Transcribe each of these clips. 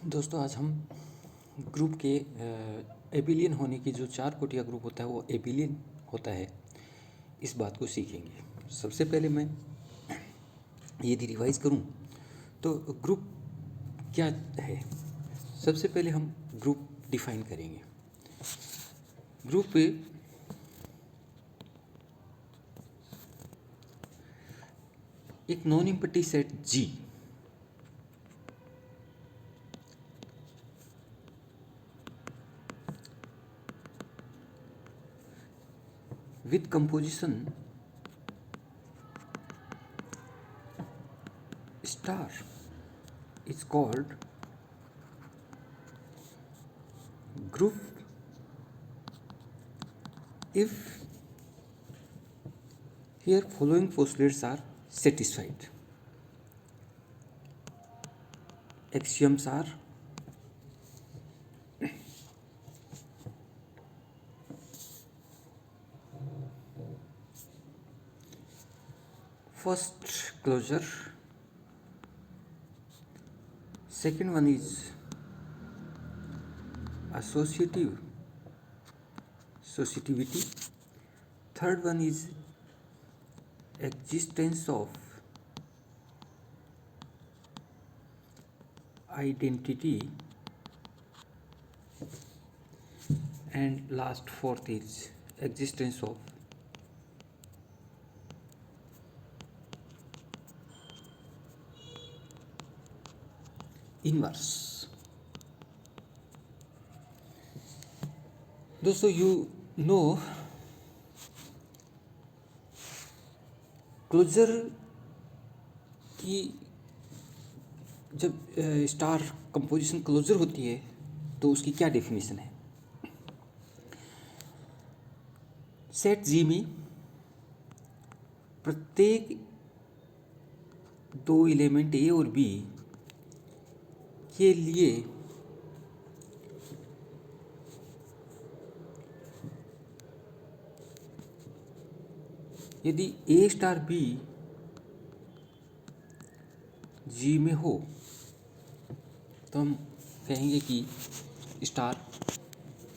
दोस्तों आज हम ग्रुप के एबिलियन होने की जो 4 कोटि का ग्रुप होता है वो एबिलियन होता है, इस बात को सीखेंगे। सबसे पहले मैं यदि रिवाइज करूं तो ग्रुप क्या है। सबसे पहले हम ग्रुप डिफाइन करेंगे। ग्रुप एक non empty set G with composition star is called group if here following postulates are satisfied. Axioms are first closure, second one is associativity, third one is existence of identity, and last fourth is existence of inverse. दोस्तों you know closure की जब star composition closure होती है तो उसकी क्या definition है। Set जी में प्रत्येक दो एलिमेंट ए और बी के लिए यदि ए स्टार बी जी में हो तो हम कहेंगे कि स्टार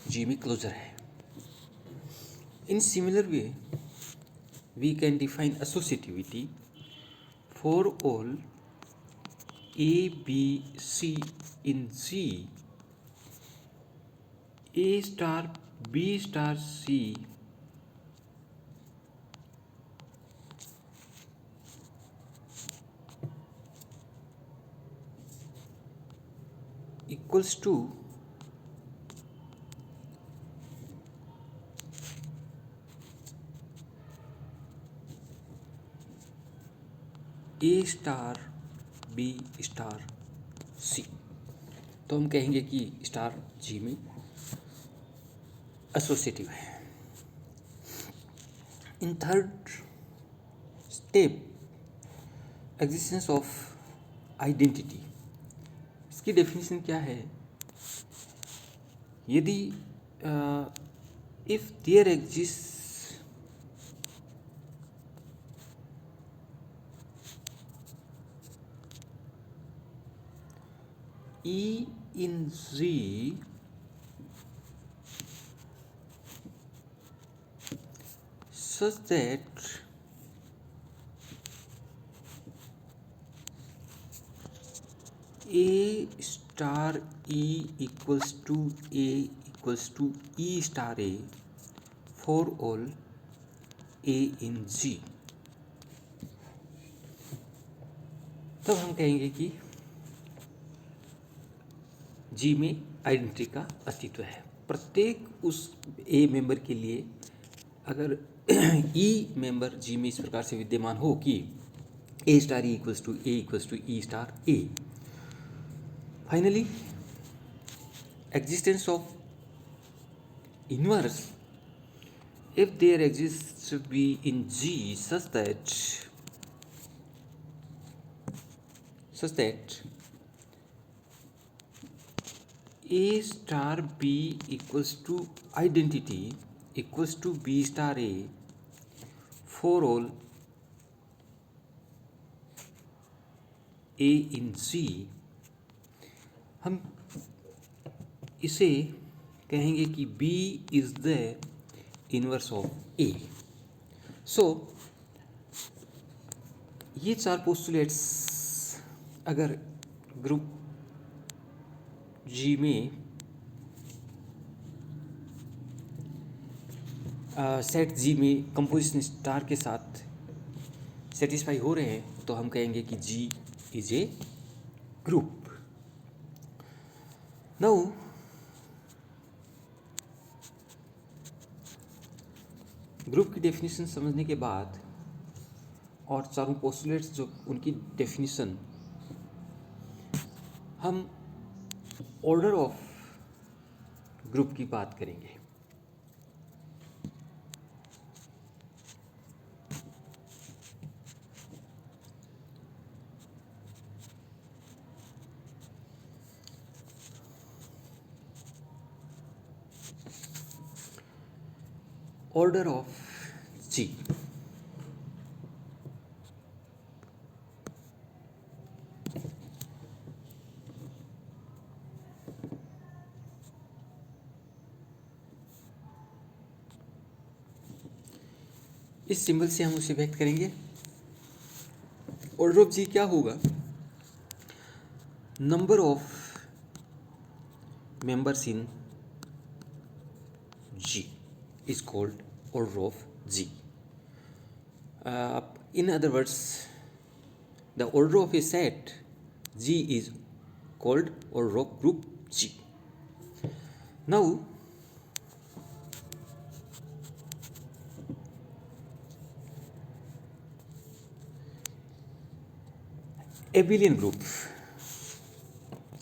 जी में क्लोजर है। In similar way we can define associativity for all A B C in G, A star B star C equals to A star B star C. तो हम कहेंगे कि स्टार जी में associative है। In third step existence of identity, इसकी definition क्या है। यदि if there exist E in Z such that A star E equals to A equals to E star A for all A in G, तब हम कहेंगे कि जी में identity का अस्तित्व है। प्रत्येक उस ए मेंबर के लिए अगर ई मेंबर जी में इस प्रकार से विद्यमान हो कि A star E equals to E star A, finally existence of inverse if there exists to be in G such that A star B equals to identity equals to B star A for all A in C, हम इसे कहेंगे कि B is the inverse of A। सो ये चार postulates अगर group G में set G में composition star के साथ सेटिस्फाई हो रहे हैं तो हम कहेंगे कि G is a group. Now group की डेफिनेशन समझने के बाद और चारों पोस्टुलेट्स जो उनकी डेफिनेशन, हम ऑर्डर ऑफ ग्रुप की बात करेंगे। Order of G। इस सिंबल से हम उसे व्यक्त करेंगे। ऑर्डर ऑफ G क्या होगा? Number of members in G is called order of G. In other words, the order of a set G is called order of group G. Now, abelian group.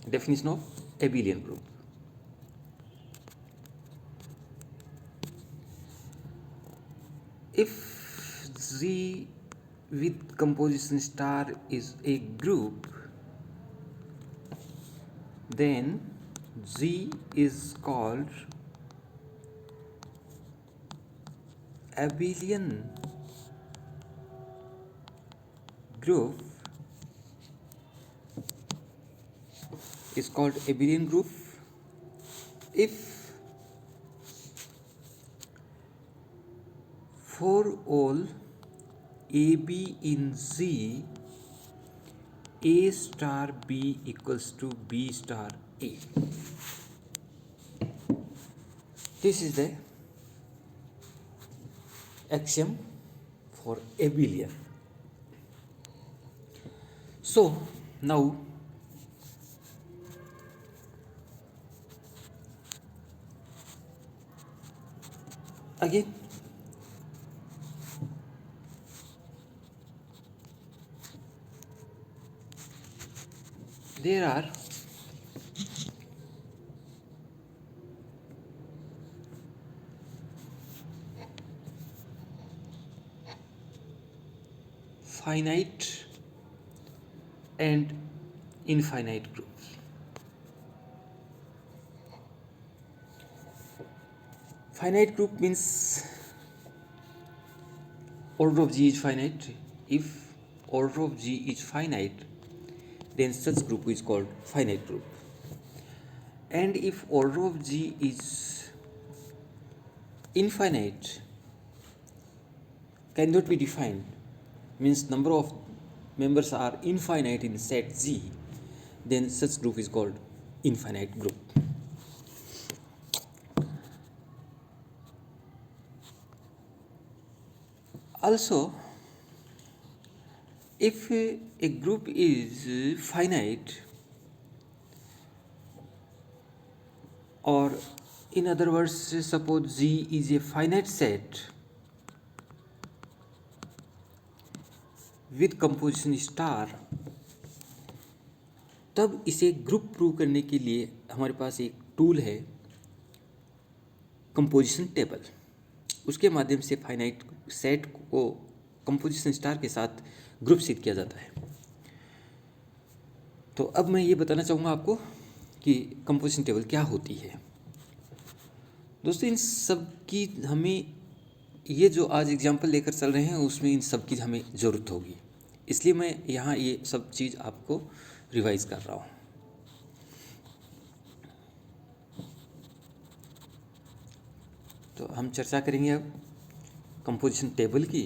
Definition of abelian group. If Z with composition star is a group, then Z is called abelian group. Is called abelian group if for all AB in Z, A star B equals to B star A. This is the axiom for abelian. So now again there are finite and infinite groups. Finite group means order of G is finite. If order of G is finite, then such group is called finite group. And if order of G is infinite, cannot be defined, means number of members are infinite in set G, then such group is called infinite group. Also, if a group is finite, or in other words, suppose G is a finite set with composition star, तब इसे group prove करने के लिए हमारे पास एक tool है composition table. उसके माध्यम से फाइनाइट सेट को कंपोजिशन स्टार के साथ ग्रुप सिद्ध किया जाता है। तो अब मैं ये बताना चाहूँगा आपको कि कंपोजिशन टेबल क्या होती है। दोस्तों, इन सब की हमें, ये जो आज एग्जाम्पल लेकर चल रहे हैं उसमें इन सब की हमें ज़रूरत होगी, इसलिए मैं यहाँ ये सब चीज़ आपको रिवाइज कर रहा हूँ। तो हम चर्चा करेंगे अब कंपोजिशन टेबल की।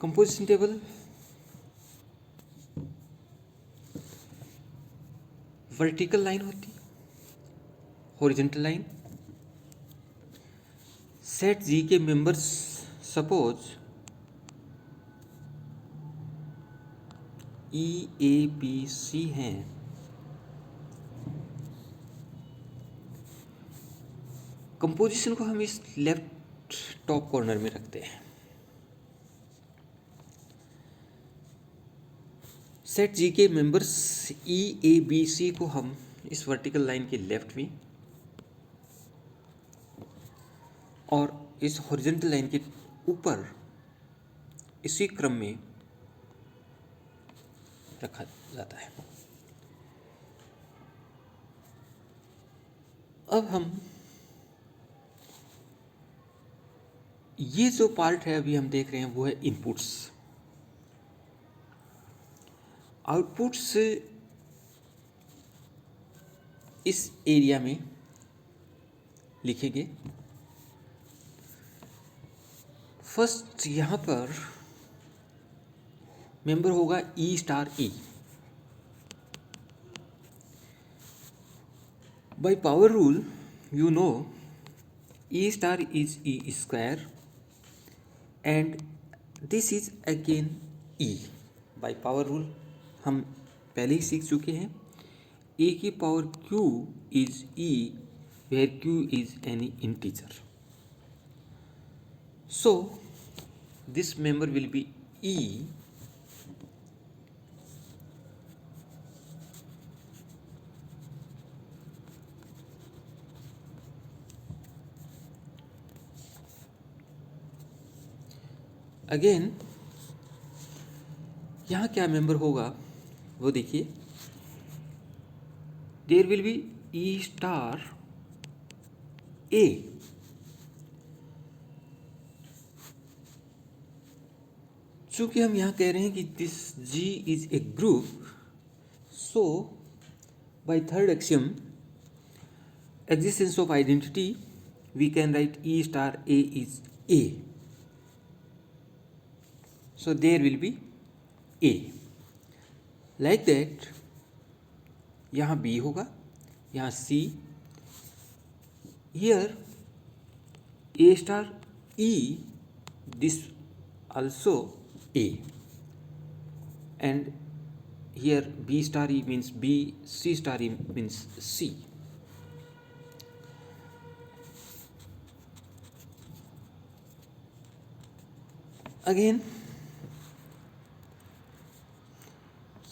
कंपोजिशन टेबल वर्टिकल लाइन होती, हॉरिजॉन्टल लाइन। सेट जी के members suppose E A B C हैं। कंपोजिशन को हम इस लेफ्ट टॉप कॉर्नर में रखते हैं। सेट जी के मेंबर्स ई ए बी सी को हम इस वर्टिकल लाइन के लेफ्ट में और इस हॉरिजॉन्टल लाइन के ऊपर इसी क्रम में रखा जाता है। अब हम ये जो पार्ट है अभी हम देख रहे हैं वो है इनपुट्स। आउटपुट्स इस एरिया में लिखेंगे। फर्स्ट यहाँ पर मेंबर होगा E star E. By power rule you know E star is E square and this is again E। by power rule हम पहले ही सीख चुके हैं। A की power Q is E where Q is any integer, so this member will be E अगेन। यहाँ क्या member होगा वो देखिए, there will be E star A. चूंकि हम यहाँ कह रहे हैं कि this G is a group, so by third axiom existence of identity we can write E star A is A, so there will be A like that। यहाँ B होगा, यहाँ C, here A star E, this also A, and here B star E means B, C star E means C। Again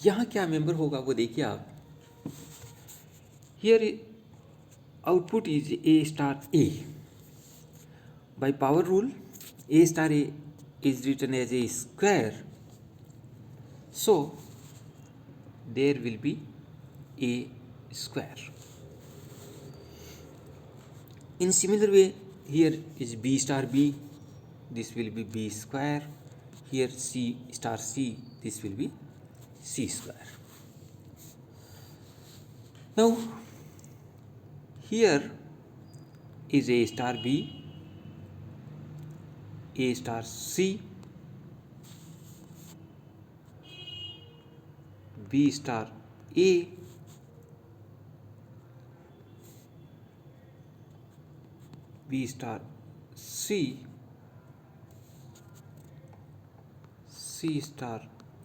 यहाँ क्या member होगा वो देखिए आप, here output is A star A. By power rule A star A is written as A square, so there will be A square. In similar way here is B star B, this will be B square, here C star C, this will be C square। now here is A star B, A star C, B star A, B star C, C star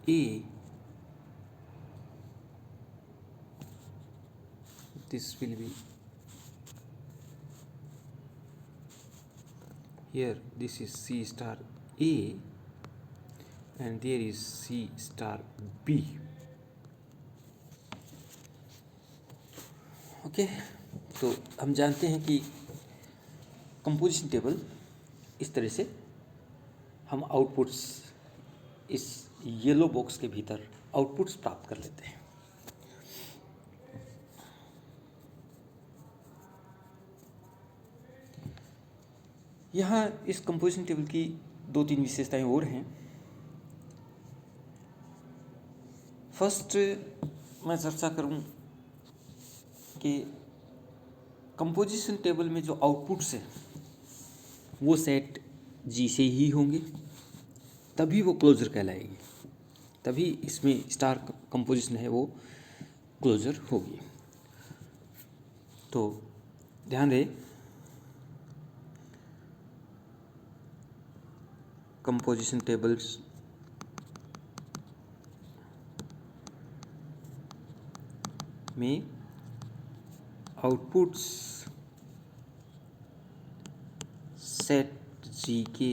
A, this will be here, this is C star A and there is C star B। Okay, तो हम जानते हैं कि composition table इस तरह से हम outputs इस येलो बॉक्स के भीतर आउटपुट्स प्राप्त कर लेते हैं। यहाँ इस कंपोजिशन टेबल की 2-3 विशेषताएं और हैं। फर्स्ट मैं चर्चा करूं कि कंपोजिशन टेबल में जो आउटपुट्स हैं वो सेट जी से ही होंगे, तभी वो क्लोजर कहलाएगी, तभी इसमें स्टार कंपोजिशन है वो क्लोजर होगी। तो ध्यान रहे, कंपोजिशन टेबल्स में आउटपुट्स सेट जी के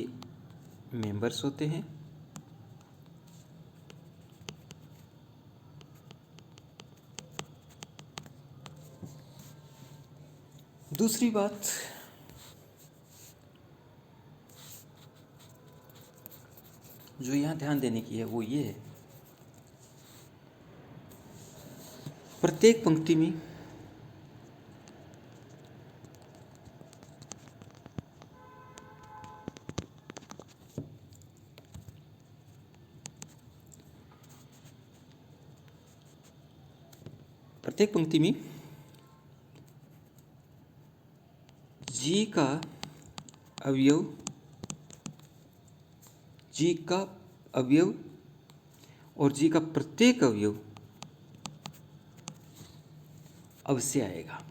मेंबर्स होते हैं। दूसरी बात, जो यहाँ ध्यान देने की है वो ये है, प्रत्येक पंक्ति में जी का अवयव और जी का प्रत्येक अवयव अवश्य आएगा।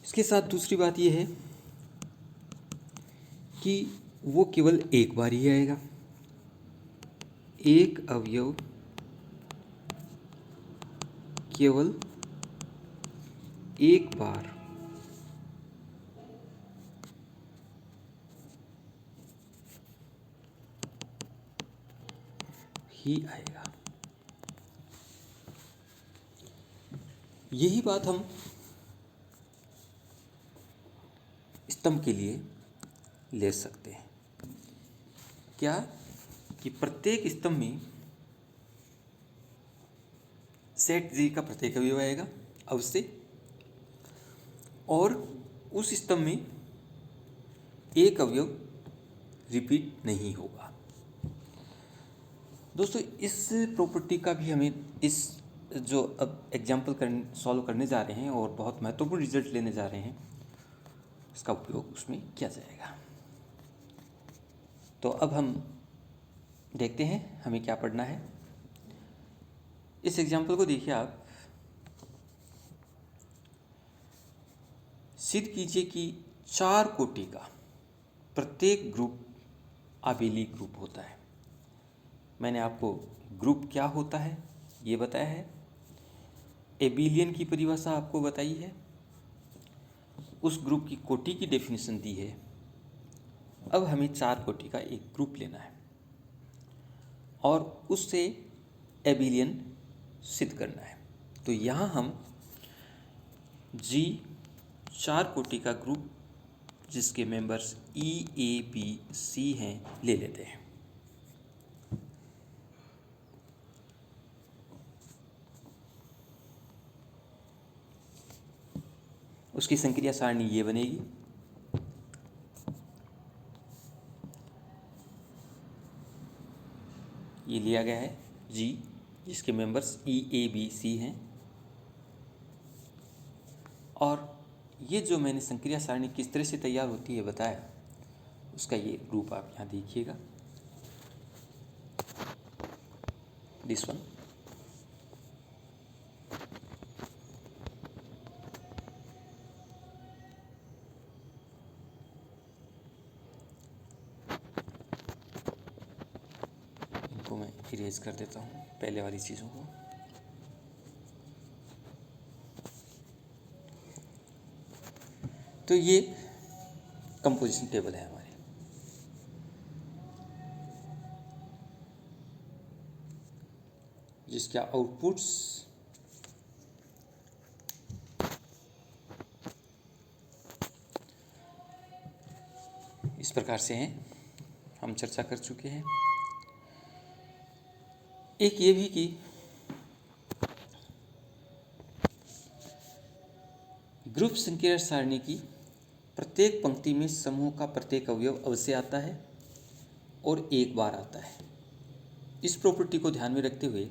इसके साथ दूसरी बात यह है कि वो केवल एक बार ही आएगा। एक अवयव केवल एक बार ही आएगा। यही बात हम स्तंभ के लिए ले सकते हैं। क्या कि प्रत्येक स्तंभ में सेट जी का प्रत्येक अवयव आएगा अवश्य, और उस स्तंभ में एक अवयव रिपीट नहीं होगा। दोस्तों, इस प्रॉपर्टी का भी हमें इस जो अब एग्जाम्पल सॉल्व करने जा रहे हैं और बहुत महत्वपूर्ण रिजल्ट लेने जा रहे हैं, इसका उपयोग उसमें किया जाएगा। तो अब हम देखते हैं हमें क्या पढ़ना है। इस एग्जाम्पल को देखिए आप। सिद्ध कीजिए कि 4 कोटि का प्रत्येक ग्रुप आबेली ग्रुप होता है। मैंने आपको ग्रुप क्या होता है ये बताया है, एबिलियन की परिभाषा आपको बताई है, उस ग्रुप की कोटि की डेफिनेशन दी है। अब हमें 4 कोटि का एक ग्रुप लेना है और उससे एबिलियन सिद्ध करना है। तो यहाँ हम जी 4 कोटि का ग्रुप जिसके members E A B C हैं ले लेते हैं। उसकी संक्रिया सारणी ये बनेगी। ये लिया गया है जी जिसके members E A B C हैं, और ये जो मैंने संक्रिया सारणी किस तरह से तैयार होती है बताया, उसका ये रूप आप यहाँ देखिएगा। This one. इनको मैं इरेज कर देता हूँ पहले वाली चीज़ों को। तो ये कंपोजिशन टेबल है हमारे। जिसके आउटपुट्स इस प्रकार से हैं, हम चर्चा कर चुके हैं। एक ये भी कि ग्रुप संक्रिया सारणी की प्रत्येक पंक्ति में समूह का प्रत्येक अवयव अवश्य आता है और एक बार आता है। इस प्रॉपर्टी को ध्यान में रखते हुए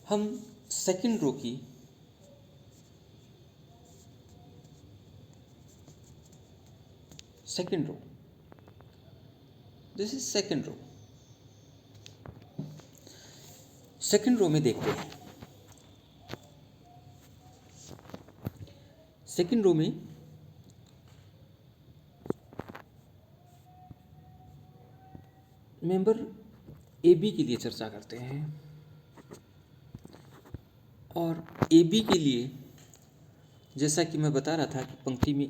हम सेकंड रो की second row, this is second row, second row में देखते हैं। सेकंड रो में मेंबर ए बी के लिए चर्चा करते हैं और ए बी के लिए जैसा कि मैं बता रहा था कि पंक्ति में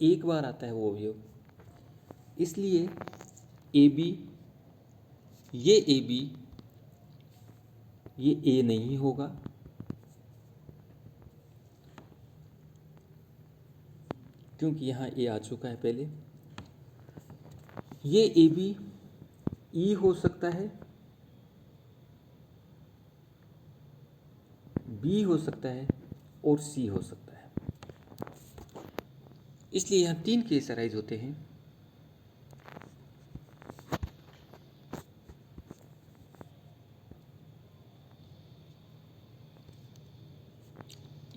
एक बार आता है वो अवयव, इसलिए ए बी, ये ए बी, ये ए नहीं होगा, क्योंकि यहाँ ए आ चुका है पहले। ये ए बी ई हो सकता है, बी हो सकता है और सी हो सकता है। इसलिए यहाँ 3 केस अराइज होते हैं।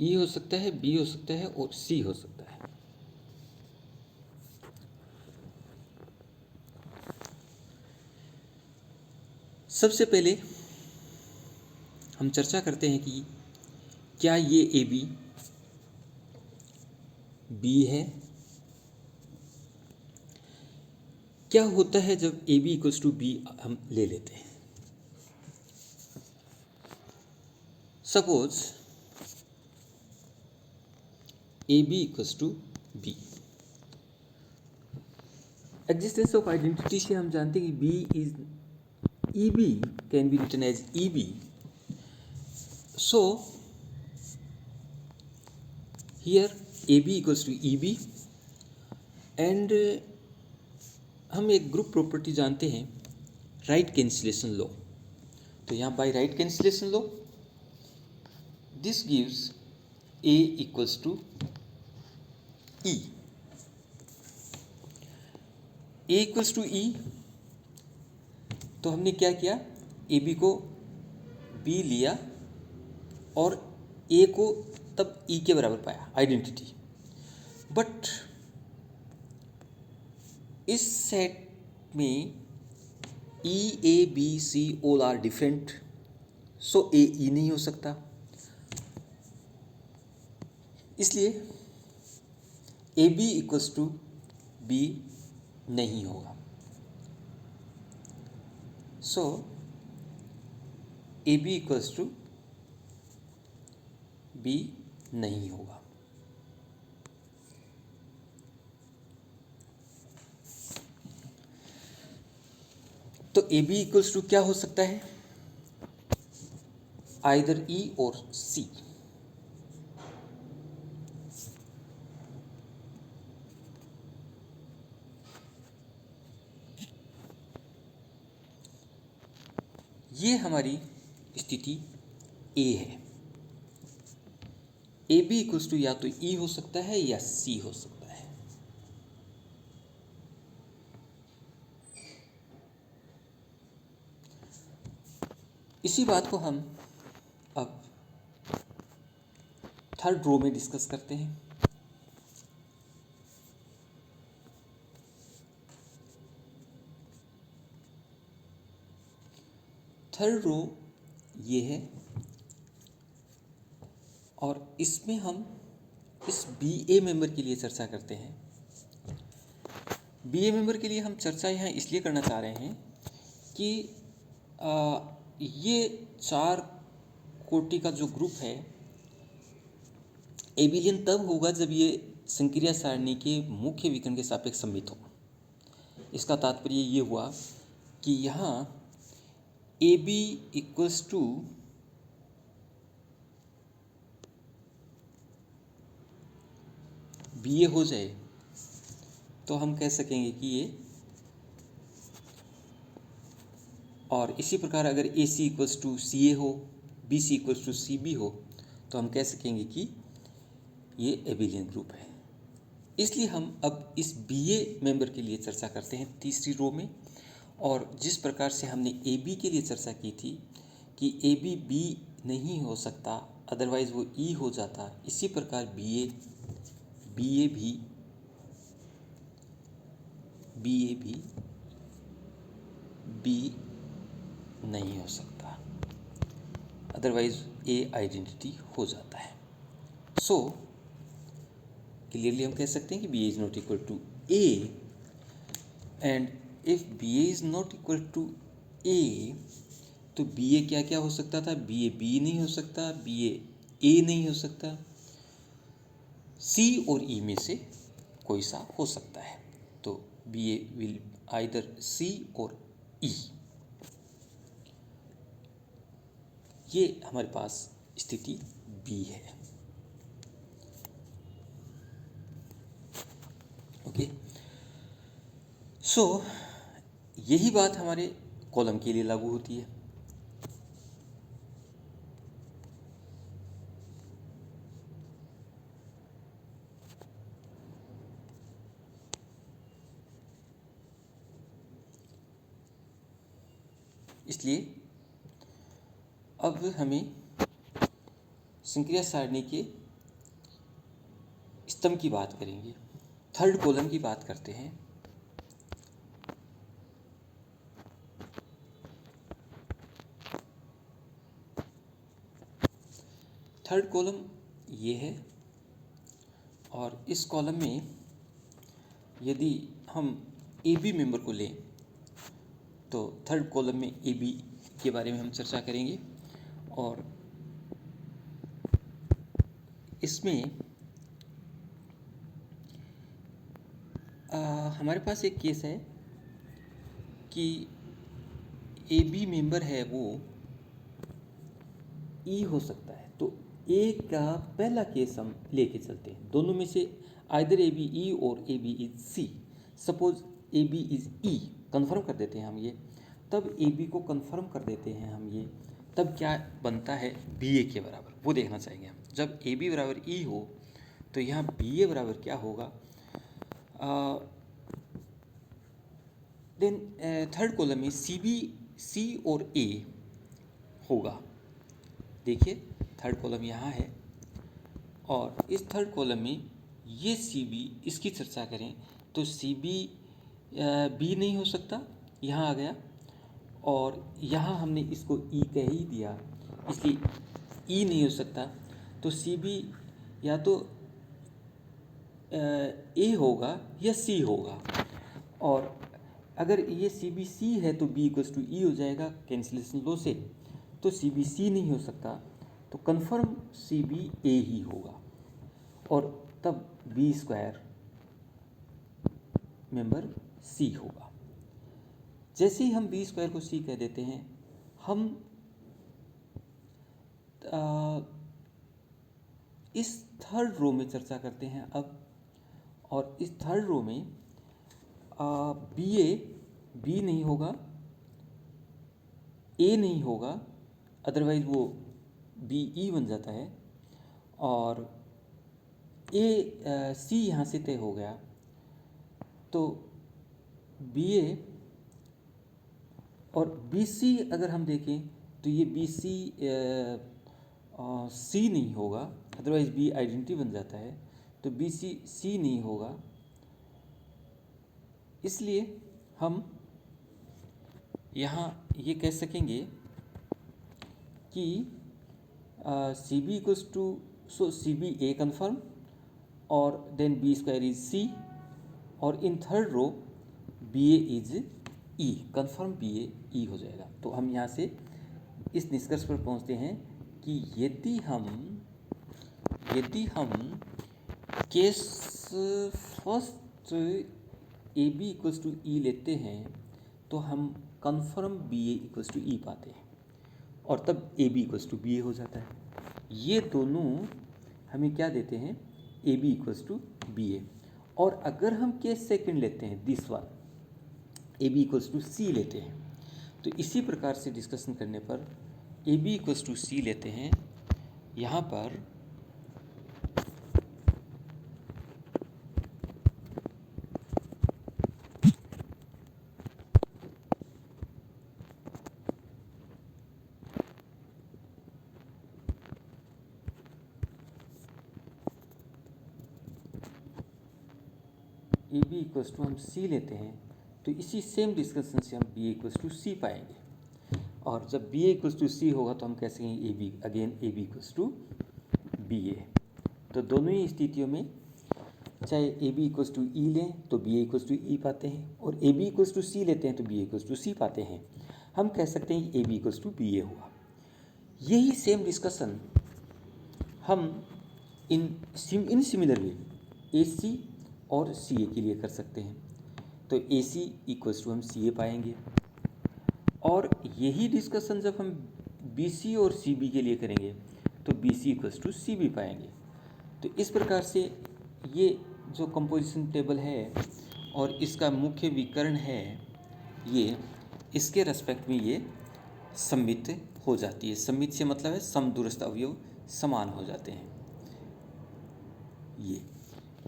ई हो सकता है, बी हो सकता है और सी हो सकता है। सबसे पहले हम चर्चा करते हैं कि क्या ये ए बी बी है। क्या होता है जब A B equals to B हम ले लेते हैं। Suppose A B equals to B, existence of identity से हम जानते हैं कि B is E B can be written as E B. So here A B equals to E B and हम एक ग्रुप प्रॉपर्टी जानते हैं, राइट कैंसिलेशन लॉ। तो यहाँ by right cancellation law this gives A equals to E. A equals to E, तो हमने क्या किया, ए बी को बी लिया और ए को तब ई के बराबर पाया, आइडेंटिटी। बट इस सेट में E A B C all are different, so A E नहीं हो सकता, इसलिए A B equals to B नहीं होगा। So A B equals to B नहीं होगा। तो ए बी इक्वल्स टू क्या हो सकता है, आइदर ई और सी। ये हमारी स्थिति ए है। ए बी इक्वल्स टू या तो ई हो सकता है या सी हो सकता है। इसी बात को हम अब थर्ड रो में डिस्कस करते हैं। थर्ड रो ये है और इसमें हम इस बी ए मेंबर के लिए चर्चा करते हैं। बी ए मेंबर के लिए हम चर्चा यहाँ इसलिए करना चाह रहे हैं कि ये 4 कोटि का जो ग्रुप है एबिलियन तब होगा जब ये संक्रिया सारणी के मुख्य विकर्ण के सापेक्ष सममित हो। इसका तात्पर्य ये हुआ कि यहाँ A B equals to B A हो जाए तो हम कह सकेंगे कि ये, और इसी प्रकार अगर ए सी इक्वल्स टू सी ए हो, B C equals to C B हो, तो हम कह सकेंगे कि ये एबिलियन ग्रुप है। इसलिए हम अब इस बी ए मेंबर के लिए चर्चा करते हैं तीसरी रो में। और जिस प्रकार से हमने ए बी के लिए चर्चा की थी कि ए बी नहीं हो सकता, अदरवाइज़ वो ई हो जाता, इसी प्रकार बी ए भी बी नहीं हो सकता, अदरवाइज ए आइडेंटिटी हो जाता है। सो क्लियरली हम कह सकते हैं कि B A is not equal to A, and if B A is not equal to A, तो बी ए क्या क्या हो सकता था? बी नहीं हो सकता, बी ए नहीं हो सकता, सी और ई में से कोई सा हो सकता है। तो B A will either C और ई। ये हमारे पास स्थिति बी है। ओके, सो यही बात हमारे कॉलम के लिए लागू होती है। इसलिए अब हमें संक्रिया सारणी के स्तंभ की बात करेंगे, थर्ड कॉलम की बात करते हैं। थर्ड कॉलम ये है, और इस कॉलम में यदि हम ए बी मेंबर को लें तो थर्ड कॉलम में ए बी के बारे में हम चर्चा करेंगे। और इसमें हमारे पास एक केस है कि ए बी मेंबर है वो ई हो सकता है। तो ए का पहला केस हम लेके चलते हैं, दोनों में से आइदर ए बी ई और A B is C. Suppose A B is E, confirm कर देते हैं हम ये, तब ए बी को कन्फर्म कर देते हैं हम ये, तब क्या बनता है बी ए के बराबर, वो देखना चाहेंगे हम। जब ए बी बराबर ई हो तो यहाँ बी ए बराबर क्या होगा? देन थर्ड कॉलम में सी और ए होगा। देखिए थर्ड कॉलम यहाँ है, और इस थर्ड कॉलम में ये सी बी, इसकी चर्चा करें तो सी बी बी नहीं हो सकता, यहाँ आ गया, और यहाँ हमने इसको ई कह ही दिया, इसलिए ई नहीं हो सकता। तो सी बी या तो ए होगा या सी होगा, और अगर ये सी बी सी है तो बी इक्वल्स टू ई हो जाएगा कैंसिलेशन लॉ से। तो सी बी सी नहीं हो सकता, तो कन्फर्म सी बी ए ही होगा, और तब बी स्क्वायर मेंबर सी होगा। जैसे ही हम बी स्क्वायर को सी कह देते हैं, हम इस थर्ड रो में चर्चा करते हैं अब। और इस थर्ड रो में बी ए बी नहीं होगा, ए नहीं होगा, अदरवाइज वो बी ई बन जाता है, और ए सी यहाँ से तय हो गया। तो बी ए और बी सी अगर हम देखें तो ये बी सी सी नहीं होगा, अदरवाइज बी आइडेंटिटी बन जाता है। तो बी सी सी नहीं होगा, इसलिए हम यहाँ ये कह सकेंगे कि C B equals to, so C B A confirm, और then B square is C, और in third row B A is E, confirm B A E हो जाएगा। तो हम यहाँ से इस निष्कर्ष पर पहुँचते हैं कि यदि हम case first A B equals to E लेते हैं तो हम confirm B A equals to E पाते हैं, और तब A B equals to B A हो जाता है। ये दोनों हमें क्या देते हैं? A B equals to B A. और अगर हम केस सेकंड लेते हैं, this one, A B equals to C लेते हैं, तो इसी प्रकार से डिस्कशन करने पर ए बी इक्वल्स टू सी लेते हैं, यहाँ पर ए बी इक्वल्स टू हम सी लेते हैं तो इसी सेम डिस्कशन से हम बी इक्वल्स टू सी पाएंगे, और जब बी इक्वल्स टू सी होगा तो हम कह सकेंगे A B again A B equals to B A. तो दोनों ही स्थितियों में चाहे A B equals to E लें तो B A equals to E पाते हैं, और A B equals to C लेते हैं तो B A equals to C पाते हैं। हम कह सकते हैं A B equals to B A हुआ। यही सेम डिस्कशन हम इन सिमिलर वे ए सी और सी ए के लिए कर सकते हैं। तो ए सी इक्वल्स टू हम सी ए पाएंगे, और यही डिस्कशन जब हम बी सी और सी बी के लिए करेंगे तो B C equals to C B पाएंगे। तो इस प्रकार से ये जो कंपोजिशन टेबल है और इसका मुख्य विकर्ण है, ये इसके रेस्पेक्ट में ये सममित हो जाती है। सममित से मतलब है समदूरस्थ अवयव समान हो जाते हैं। ये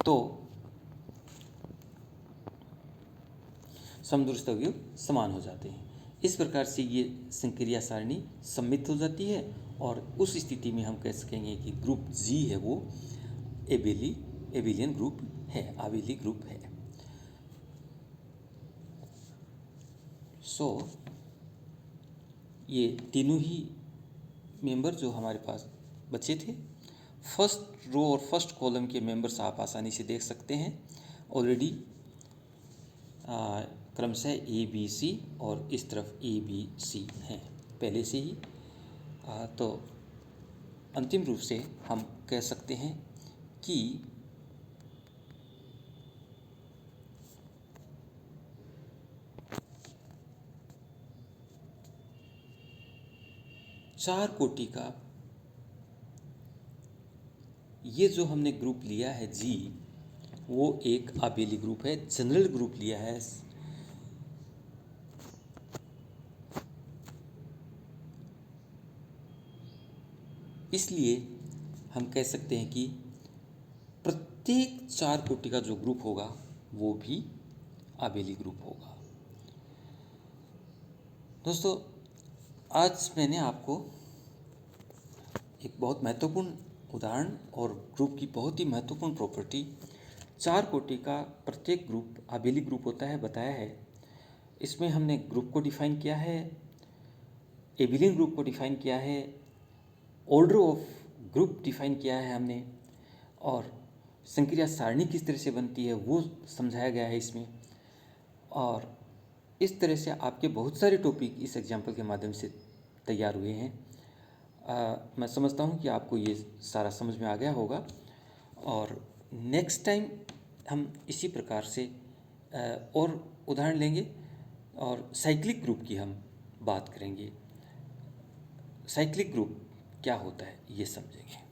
तो समदूरस्थ अवयव समान हो जाते हैं। इस प्रकार से ये संक्रिया सारणी सममित हो जाती है, और उस स्थिति में हम कह सकेंगे कि ग्रुप जी है वो एबेलियन ग्रुप है, आबेली ग्रुप है। सो ये तीनों ही मेंबर जो हमारे पास बचे थे, फर्स्ट रो और फर्स्ट कॉलम के मेंबर्स आप आसानी से देख सकते हैं ऑलरेडी क्रमशः ए बी सी और इस तरफ ए बी सी हैं पहले से ही। तो अंतिम रूप से हम कह सकते हैं कि चार कोटि का ये जो हमने ग्रुप लिया है जी, वो एक आबेली ग्रुप है, जनरल ग्रुप लिया है। इसलिए हम कह सकते हैं कि प्रत्येक चार कोटि का जो ग्रुप होगा वो भी आबेली ग्रुप होगा। दोस्तों, आज मैंने आपको एक बहुत महत्वपूर्ण उदाहरण और ग्रुप की बहुत ही महत्वपूर्ण प्रॉपर्टी, चार कोटि का प्रत्येक ग्रुप आबेली ग्रुप होता है, बताया है। इसमें हमने ग्रुप को डिफाइन किया है, एबेलियन ग्रुप को डिफाइन किया है, ऑर्डर ऑफ ग्रुप डिफाइन किया है हमने, और संक्रिया सारणी किस तरह से बनती है वो समझाया गया है इसमें। और इस तरह से आपके बहुत सारे टॉपिक इस एग्जाम्पल के माध्यम से तैयार हुए हैं। मैं समझता हूँ कि आपको ये सारा समझ में आ गया होगा, और नेक्स्ट टाइम हम इसी प्रकार से और उदाहरण लेंगे और साइक्लिक ग्रुप की हम बात करेंगे। साइक्लिक ग्रुप क्या होता है ये समझेंगे।